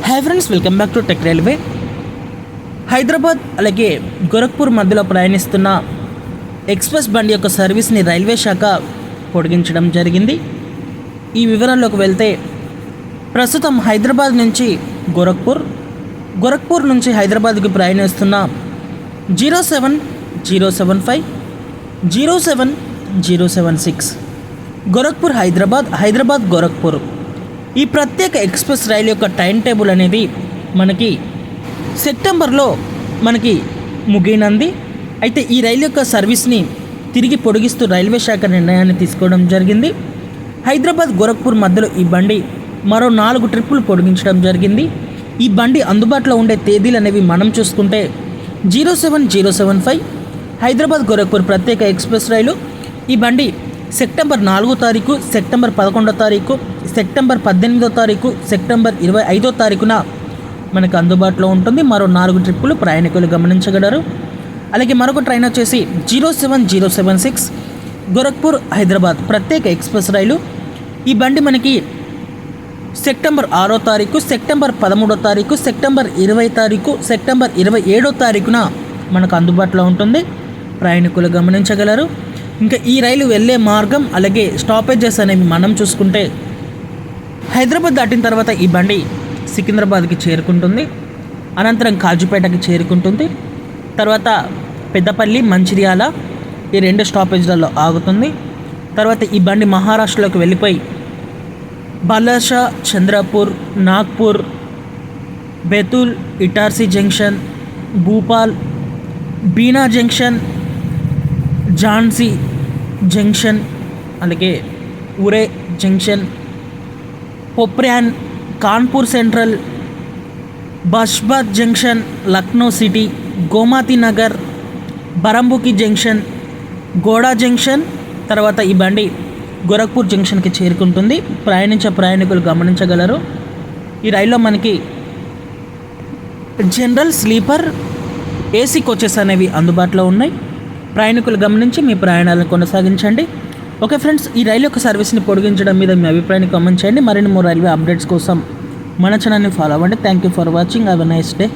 Hi friends, welcome back to tech railway. Hyderabad అలాగే గోరఖ్పూర్ మధ్యలో ప్రయాణిస్తున్న ఎక్స్ప్రెస్ బండి యొక్క సర్వీస్ని రైల్వే శాఖ పొడిగించడం జరిగింది. ఈ వివరాల్లోకి వెళ్తే ప్రస్తుతం హైదరాబాద్ నుంచి గోరఖ్పూర్ నుంచి హైదరాబాద్కి ప్రయాణిస్తున్న 07075 07076 గోరఖ్పూర్ హైదరాబాద్ గోరఖ్పూర్ ఈ ప్రత్యేక ఎక్స్ప్రెస్ రైలు యొక్క టైం టేబుల్ అనేది మనకి సెప్టెంబర్లో ముగియనుంది. అయితే ఈ రైలు యొక్క సర్వీస్ని తిరిగి పొడిగిస్తూ రైల్వే శాఖ నిర్ణయాన్ని తీసుకోవడం జరిగింది. హైదరాబాద్ గోరఖ్పూర్ మధ్యలో ఈ బండి మరో 4 ట్రిప్పులు పొడిగించడం జరిగింది. ఈ బండి అందుబాటులో ఉండే తేదీలు అనేవి మనం చూసుకుంటే 07075 హైదరాబాద్ గోరఖ్పూర్ ప్రత్యేక ఎక్స్ప్రెస్ రైలు ఈ బండి సెప్టెంబర్ 4వ తారీఖు, సెప్టెంబర్ 11వ తారీఖు, సెప్టెంబర్ 18వ తారీఖు, సెప్టెంబర్ 25వ తారీఖున మనకు అందుబాటులో ఉంటుంది. మరో 4 ట్రిప్పులు ప్రయాణికులు గమనించగలరు. అలాగే మరొక ట్రైన్ వచ్చేసి 07076 గోరఖ్పూర్ హైదరాబాద్ ప్రత్యేక ఎక్స్ప్రెస్ రైలు ఈ బండి మనకి సెప్టెంబర్ 6వ తారీఖు, సెప్టెంబర్ 13వ తారీఖు, సెప్టెంబర్ 20వ తారీఖు, సెప్టెంబర్ 27వ తారీఖున మనకు అందుబాటులో ఉంటుంది. ప్రయాణికులు గమనించగలరు. ఇంకా ఈ రైలు వెళ్ళే మార్గం అలాగే స్టాపేజెస్ అనేవి మనం చూసుకుంటే హైదరాబాద్ దాటిన తర్వాత ఈ బండి సికింద్రాబాద్కి చేరుకుంటుంది. అనంతరం కాజుపేటకి చేరుకుంటుంది. తర్వాత పెద్దపల్లి, మంచిర్యాల ఈ 2 స్టాపేజ్లలో ఆగుతుంది. తర్వాత ఈ బండి మహారాష్ట్రలోకి వెళ్ళిపోయి Balharshah, Chandrapur, Nagpur, Betul, Itarsi junction, Bhopal, Bina junction, Jhansi junction, అలాగే ఉరే జంక్షన్, పొప్ర్యాన్, కాన్పూర్ సెంట్రల్, బష్బాద్ junction, Lucknow city, Gomti Nagar, Barabanki junction, Gonda junction, తర్వాత ఈ బండి గోరఖ్పూర్ జంక్షన్కి చేరుకుంటుంది. ప్రయాణికులు గమనించగలరు. ఈ రైల్లో మనకి జనరల్, స్లీపర్, ఏసీ కోచెస్ అనేవి అందుబాటులో ఉన్నాయి. ప్రయాణికులు గమనించి మీ ప్రయాణాలను కొనసాగించండి. ఓకే ఫ్రెండ్స్, ఈ రైలు యొక్క సర్వీస్ని పొడిగించడం మీద మీ అభిప్రాయాన్ని కామెంట్ చేయండి. మరిన్ని రైల్వే అప్డేట్స్ కోసం మన ఛానల్ని ఫాలో అవ్వండి. Thank you for watching. Have a nice day.